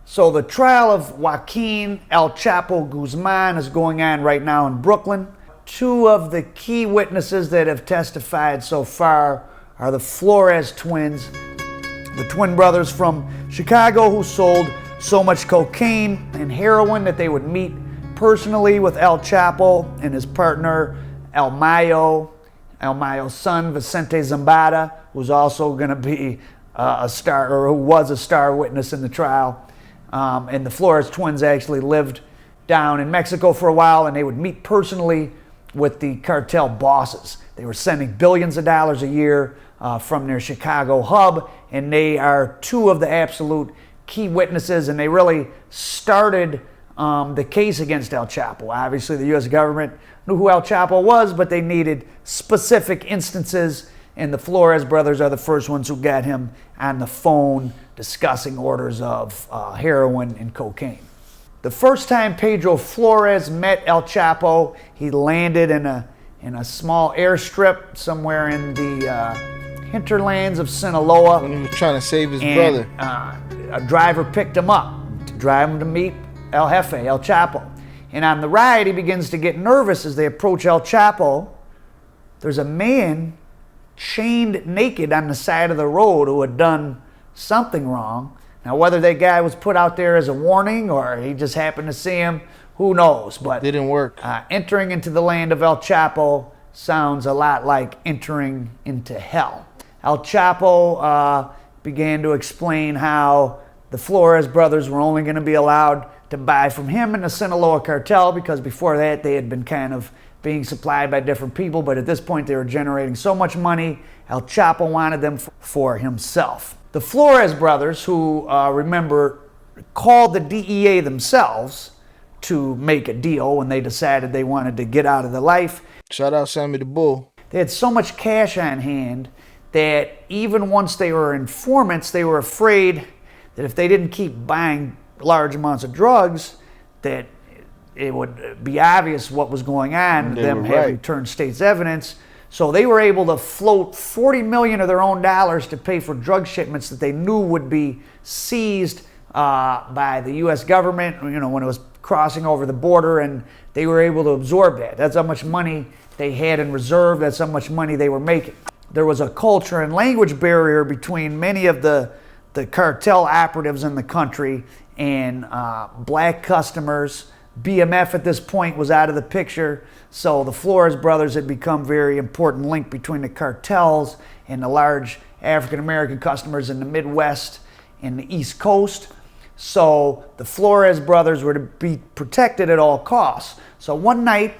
So the trial of Joaquin El Chapo Guzman is going on right now in Brooklyn. Two of the key witnesses that have testified so far are the Flores twins, the twin brothers from Chicago who sold so much cocaine and heroin that they would meet personally with El Chapo and his partner El Mayo's son Vicente Zambada, who's also going to be a star, or who was a star witness in the trial. And the Flores twins actually lived down in Mexico for a while, and they would meet personally with the cartel bosses. They were sending billions of dollars a year from their Chicago hub, and they are two of the absolute key witnesses, and they really started the case against El Chapo. Obviously, the U.S. government knew who El Chapo was, but they needed specific instances, and the Flores brothers are the first ones who got him on the phone discussing orders of heroin and cocaine. The first time Pedro Flores met El Chapo, he landed in a small airstrip somewhere in the hinterlands of Sinaloa. When he was trying to save his brother. A driver picked him up to drive him to meet El Jefe, El Chapo. And on the ride, he begins to get nervous as they approach El Chapo. There's a man chained naked on the side of the road who had done something wrong. Now, whether that guy was put out there as a warning or he just happened to see him, who knows? But didn't work. Entering into the land of El Chapo sounds a lot like entering into hell. El Chapo began to explain how the Flores brothers were only going to be allowed to buy from him in the Sinaloa cartel, because before that they had been kind of being supplied by different people, but at this point they were generating so much money, El Chapo wanted them for himself. The Flores brothers, who remember, called the DEA themselves to make a deal when they decided they wanted to get out of the life. Shout out Sammy the Bull. They had so much cash on hand that even once they were informants, they were afraid that if they didn't keep buying large amounts of drugs, that it would be obvious what was going on, them having turned state's evidence. So they were able to float $40 million of their own dollars to pay for drug shipments that they knew would be seized by the U.S. government, when it was crossing over the border, and they were able to absorb that. That's how much money they had in reserve. That's how much money they were making. There was a culture and language barrier between many of the cartel operatives in the country and black customers. BMF at this point was out of the picture, so the Flores brothers had become a very important link between the cartels and the large African-American customers in the Midwest and the East Coast. So the Flores brothers were to be protected at all costs. So one night,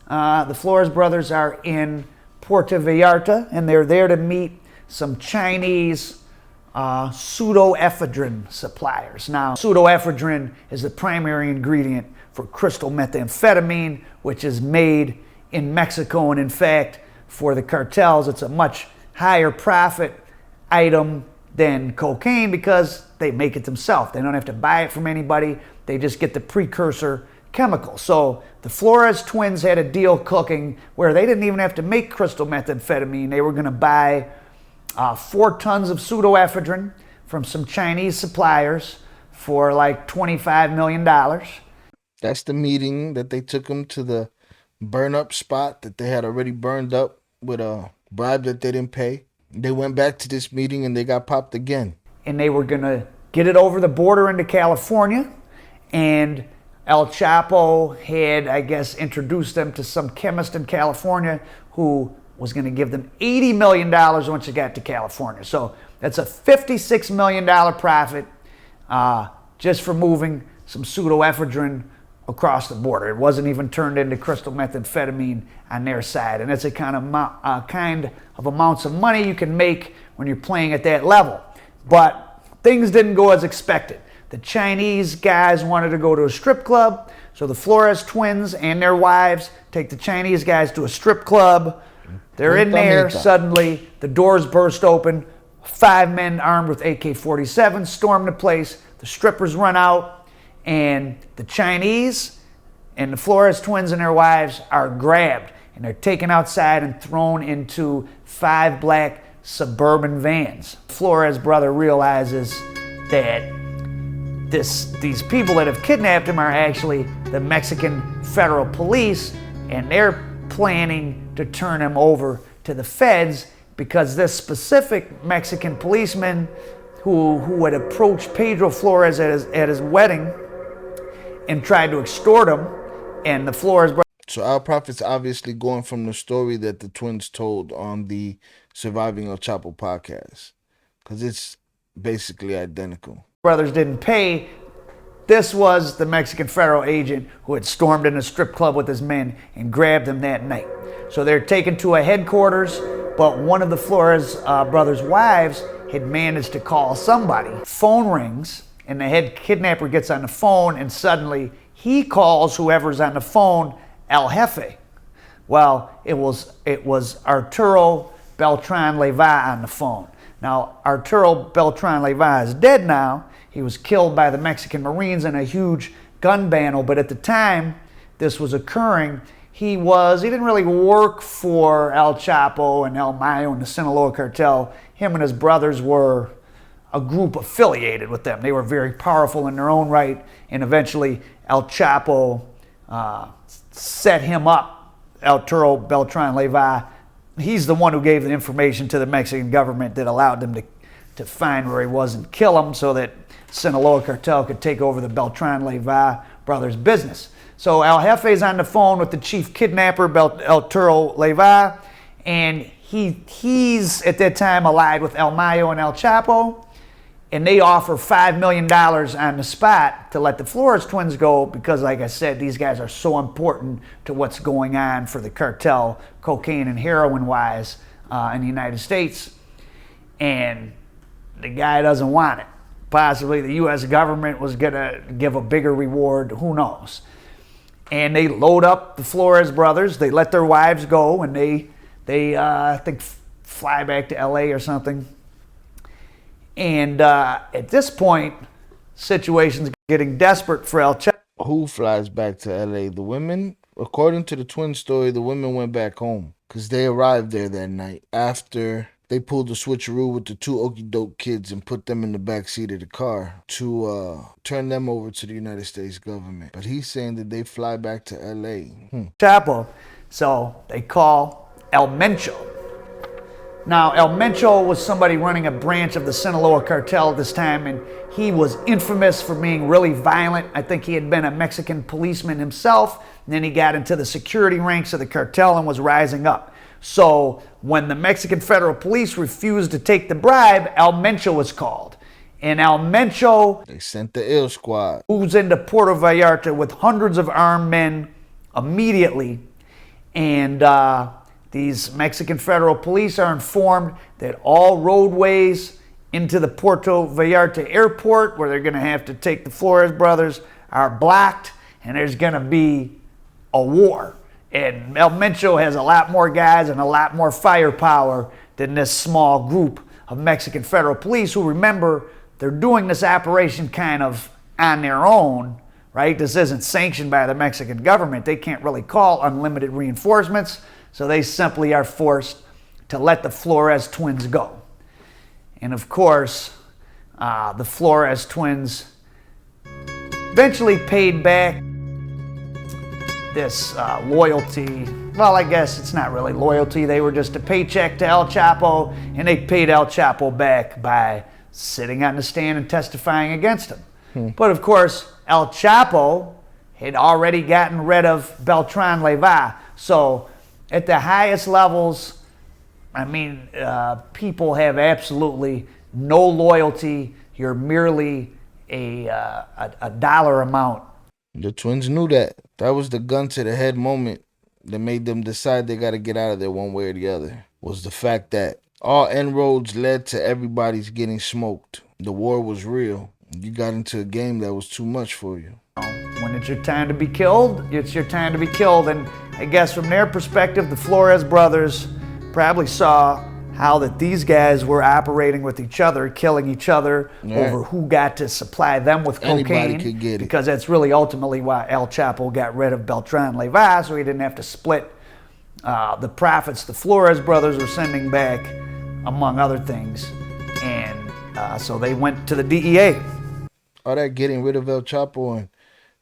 the Flores brothers are in Puerto Vallarta, and they're there to meet some Chinese pseudoephedrine suppliers. Now, pseudoephedrine is the primary ingredient for crystal methamphetamine, which is made in Mexico, and in fact, for the cartels, it's a much higher profit item than cocaine because they make it themselves. They don't have to buy it from anybody. They just get the precursor chemical. So the Flores twins had a deal cooking where they didn't even have to make crystal methamphetamine. They were going to buy 4 tons of pseudoephedrine from some Chinese suppliers for like $25 million. That's the meeting that they took them to the burn-up spot that they had already burned up with a bribe that they didn't pay. They went back to this meeting and they got popped again. And they were going to get it over the border into California. And El Chapo had, I guess, introduced them to some chemist in California who was going to give them $80 million once they got to California. So that's a $56 million profit just for moving some pseudoephedrine across the border. It wasn't even turned into crystal methamphetamine on their side. And that's a kind of amounts of money you can make when you're playing at that level. But things didn't go as expected. The Chinese guys wanted to go to a strip club, so the Flores twins and their wives take the Chinese guys to a strip club. They're in there. Suddenly, the doors burst open. 5 men armed with AK-47 storm the place. The strippers run out, and the Chinese and the Flores twins and their wives are grabbed, and they're taken outside and thrown into 5 black suburban vans. Flores' brother realizes that these people that have kidnapped him are actually the Mexican federal police, and they're planning to turn him over to the feds because this specific Mexican policeman who had approached Pedro Flores at his wedding and tried to extort him, and the Flores brothers. So our prophet's obviously going from the story that the twins told on the Surviving El Chapo podcast, because it's basically identical. Brothers didn't pay. This was the Mexican federal agent who had stormed in a strip club with his men and grabbed them that night. So they're taken to a headquarters, but one of the Flores brothers' wives had managed to call somebody. Phone rings, and the head kidnapper gets on the phone, and suddenly he calls whoever's on the phone El Jefe. Well, it was Arturo Beltran Leyva on the phone. Now, Arturo Beltran Leyva is dead now. He was killed by the Mexican Marines in a huge gun battle, but at the time this was occurring, he didn't really work for El Chapo and El Mayo and the Sinaloa cartel. Him and his brothers were a group affiliated with them. They were very powerful in their own right, and eventually El Chapo set him up, Arturo Beltran Leyva. He's the one who gave the information to the Mexican government that allowed them to find where he was and kill him so that Sinaloa cartel could take over the Beltran Leyva brothers' business. So El Jefe's on the phone with the chief kidnapper, Arturo Leyva, and he's at that time allied with El Mayo and El Chapo, and they offer $5 million on the spot to let the Flores twins go because, like I said, these guys are so important to what's going on for the cartel, cocaine and heroin-wise, in the United States. And the guy doesn't want it. Possibly the U.S. government was going to give a bigger reward, who knows. And they load up the Flores brothers, they let their wives go, and they I think, fly back to L.A. or something. And at this point, situation's getting desperate for El Chapo. Who flies back to L.A.? The women? According to the twin story, the women went back home because they arrived there that night after they pulled the switcheroo with the two okie doke kids and put them in the back seat of the car to turn them over to the United States government. But he's saying that they fly back to L.A. Chapo. So they call El Mencho. Now, El Mencho was somebody running a branch of the Sinaloa cartel at this time, and he was infamous for being really violent. I think he had been a Mexican policeman himself, and then he got into the security ranks of the cartel and was rising up. So when the Mexican federal police refused to take the bribe, El Mencho was called. And El Mencho, they sent the ill squad, moves into Puerto Vallarta with hundreds of armed men immediately, and these Mexican federal police are informed that all roadways into the Puerto Vallarta airport, where they're going to have to take the Flores brothers, are blocked, and there's going to be a war. And El Mencho has a lot more guys and a lot more firepower than this small group of Mexican federal police who, remember, they're doing this operation kind of on their own, right? This isn't sanctioned by the Mexican government. They can't really call unlimited reinforcements. So they simply are forced to let the Flores twins go. And of course, the Flores twins eventually paid back this loyalty. Well, I guess it's not really loyalty. They were just a paycheck to El Chapo, and they paid El Chapo back by sitting on the stand and testifying against him. But of course, El Chapo had already gotten rid of Beltran Leyva. So at the highest levels, I mean, people have absolutely no loyalty. You're merely a dollar amount. The twins knew that. That was the gun to the head moment that made them decide they got to get out of there one way or the other, was the fact that all inroads led to everybody's getting smoked. The war was real. You got into a game that was too much for you. When it's your time to be killed, it's your time to be killed. And I guess from their perspective, the Flores brothers probably saw how that these guys were operating with each other, killing each other over who got to supply them with cocaine. Anybody could get it. Because that's really ultimately why El Chapo got rid of Beltran Leyva, so he didn't have to split the profits the Flores brothers were sending back, among other things. And so they went to the DEA. all that getting rid of El Chapo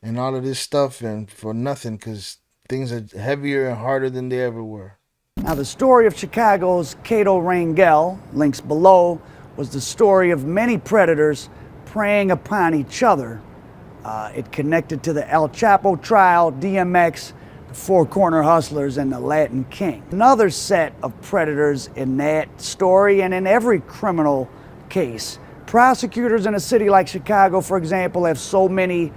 and all of this stuff, and for nothing, because things are heavier and harder than they ever were. Now, the story of Chicago's Kato Rangel, links below, was the story of many predators preying upon each other. It connected to the El Chapo trial, DMX, the Four Corner Hustlers, and the Latin King. Another set of predators in that story and in every criminal case. Prosecutors in a city like Chicago, for example, have so many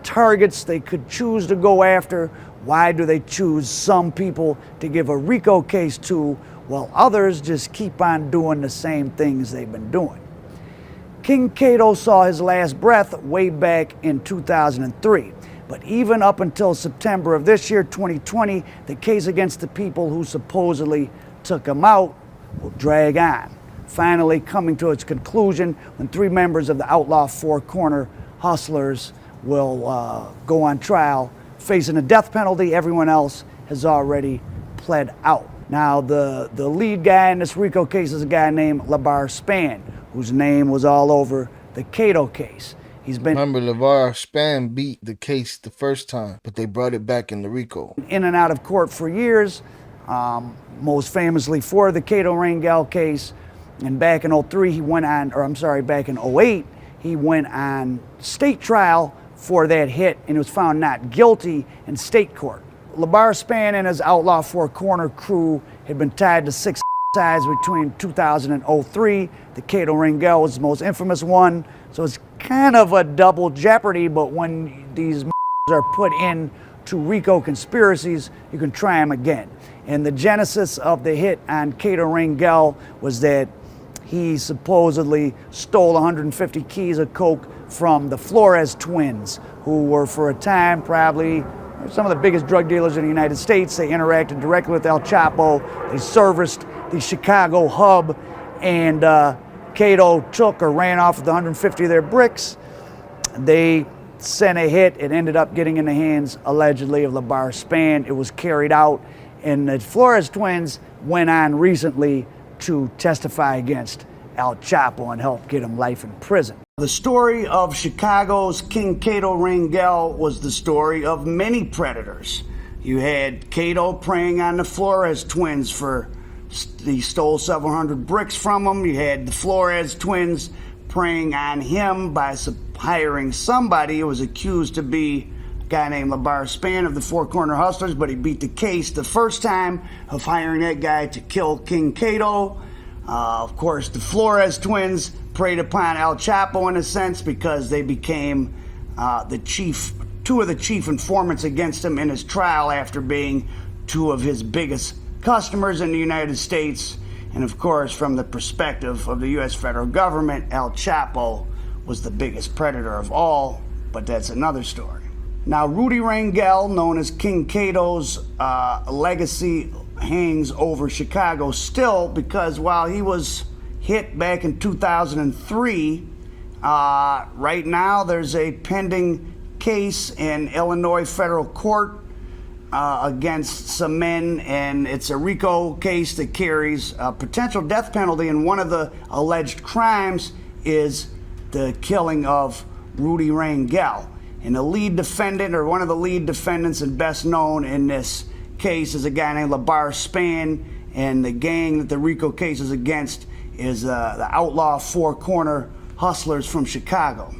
targets they could choose to go after. Why do they choose some people to give a RICO case to, while others just keep on doing the same things they've been doing? King Kato saw his last breath way back in 2003. But even up until September of this year, 2020, the case against the people who supposedly took him out will drag on, finally coming to its conclusion when 3 members of the outlaw Four Corner Hustlers will go on trial, facing a death penalty. Everyone else has already pled out. Now, the lead guy in this RICO case is a guy named LeBar Span, whose name was all over the Kato case. He's been... Remember, LeVar Span beat the case the first time, but they brought it back in the RICO. In and out of court for years, most famously for the Kato Rangel case. And back in 03, he went on, or I'm sorry, back in 08, he went on state trial for that hit and was found not guilty in state court. LeBar Span and his outlaw Four Corner crew had been tied to 6 ties between 2000 and 03. The Kato Rangel was the most infamous one, so it's kind of a double jeopardy, but when these are put in to RICO conspiracies, you can try them again. And the genesis of the hit on Kato Rangel was that he supposedly stole 150 keys of coke from the Flores twins, who were for a time probably some of the biggest drug dealers in the United States. They interacted directly with El Chapo. They serviced the Chicago hub, and Kato took or ran off with 150 of their bricks. They sent a hit. It ended up getting in the hands, allegedly, of LeBar Span. It was carried out, and the Flores twins went on recently to testify against El Chapo and help get him life in prison. The story of Chicago's King Kato Rangel was the story of many predators. You had Kato preying on the Flores twins for he stole several hundred bricks from them. You had the Flores twins preying on him by hiring somebody who was accused to be a guy named LeBar Span of the Four Corner Hustlers, but he beat the case the first time of hiring that guy to kill King Kato. Of course, the Flores twins preyed upon El Chapo in a sense because they became two of the chief informants against him in his trial after being 2 of his biggest customers in the United States. And of course, from the perspective of the U.S. federal government, El Chapo was the biggest predator of all, but that's another story. Now, Rudy Rangel, known as King Kato's legacy hangs over Chicago still, because while he was hit back in 2003, right now there's a pending case in Illinois federal court against some men, and it's a RICO case that carries a potential death penalty, and one of the alleged crimes is the killing of Rudy Rangel. And the lead defendant, or one of the lead defendants and best known in this case, is a guy named LeBar Span, and the gang that the RICO case is against is the outlaw Four Corner Hustlers from Chicago.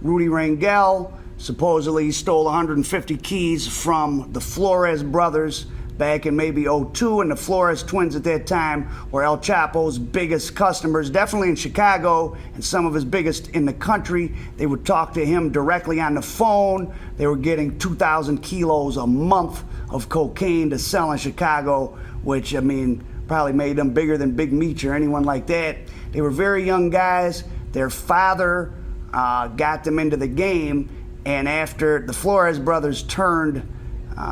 Rudy Rangel supposedly stole 150 keys from the Flores brothers back in maybe 02, and the Flores twins at that time were El Chapo's biggest customers, definitely in Chicago, and some of his biggest in the country. They would talk to him directly on the phone. They were getting 2,000 kilos a month of cocaine to sell in Chicago, which, I mean, probably made them bigger than Big Meech or anyone like that. They were very young guys. Their father got them into the game, and after the Flores brothers turned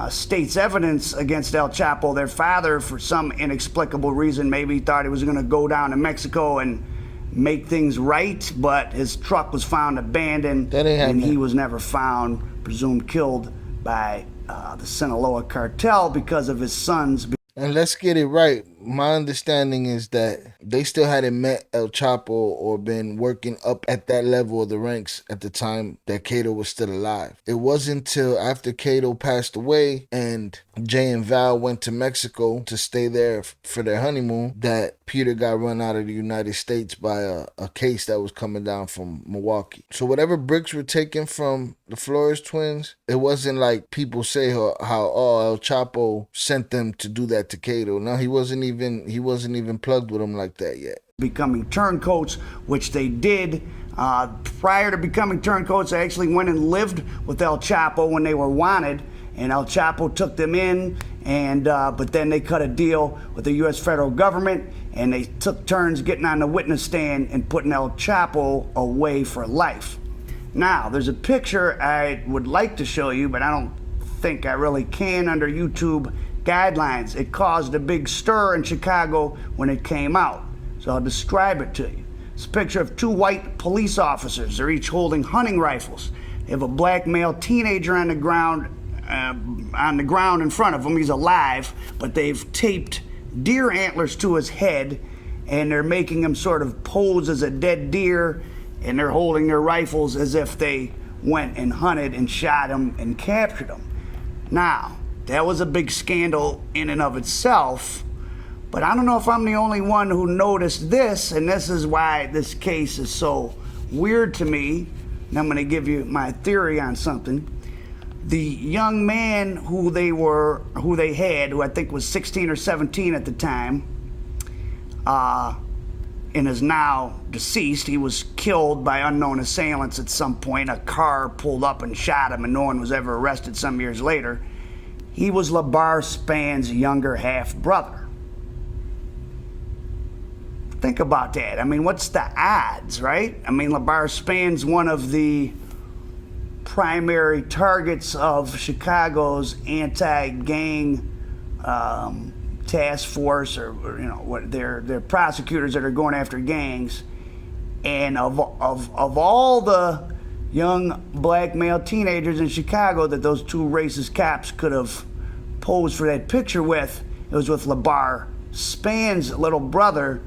state's evidence against El Chapo, their father, for some inexplicable reason, maybe thought he was going to go down to Mexico and make things right, but his truck was found abandoned, and he was never found, presumed killed by the Sinaloa cartel because of his sons. And let's get it right. My understanding is that they still hadn't met El Chapo or been working up at that level of the ranks at the time that Kato was still alive. It wasn't until after Kato passed away and Jay and Val went to Mexico to stay there for their honeymoon that Peter got run out of the United States by a case that was coming down from Milwaukee. So whatever bricks were taken from the Flores twins, it wasn't like people say how El Chapo sent them to do that to Kato. No, he wasn't even plugged with him like that yet. Becoming turncoats, which they did. Prior to becoming turncoats, they actually went and lived with El Chapo when they were wanted, and El Chapo took them in, and but then they cut a deal with the U.S. federal government, and they took turns getting on the witness stand and putting El Chapo away for life. Now, there's a picture I would like to show you, but I don't think I really can under YouTube guidelines. It caused a big stir in Chicago when it came out, so I'll describe it to you. It's a picture of two white police officers. They're each holding hunting rifles. They have a black male teenager on the ground in front of him. He's alive, but they've taped deer antlers to his head, and they're making him sort of pose as a dead deer, and they're holding their rifles as if they went and hunted and shot him and captured him. Now, that was a big scandal in and of itself, but I don't know if I'm the only one who noticed this, and this is why this case is so weird to me, and I'm going to give you my theory on something. The young man who they had, who I think was 16 or 17 at the time, and is now deceased. He was killed by unknown assailants at some point. A car pulled up and shot him, and no one was ever arrested some years later. He was LeBar Span's younger half-brother. Think about that. I mean, what's the odds, right? I mean, LeBar Span's one of the primary targets of Chicago's anti-gang task force, or you know what, they're prosecutors that are going after gangs. And of all the young black male teenagers in Chicago that those two racist cops could have posed for that picture with, it was with LeBar Span's little brother.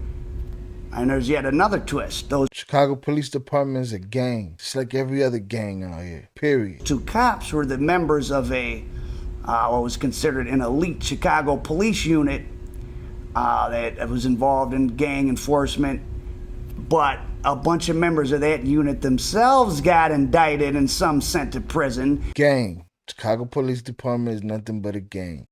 And there's yet another twist. Those Chicago Police Department is a gang. It's like every other gang out here, period. two cops were the members of what was considered an elite Chicago police unit that was involved in gang enforcement. But a bunch of members of that unit themselves got indicted and some sent to prison. Gang. Chicago Police Department is nothing but a gang.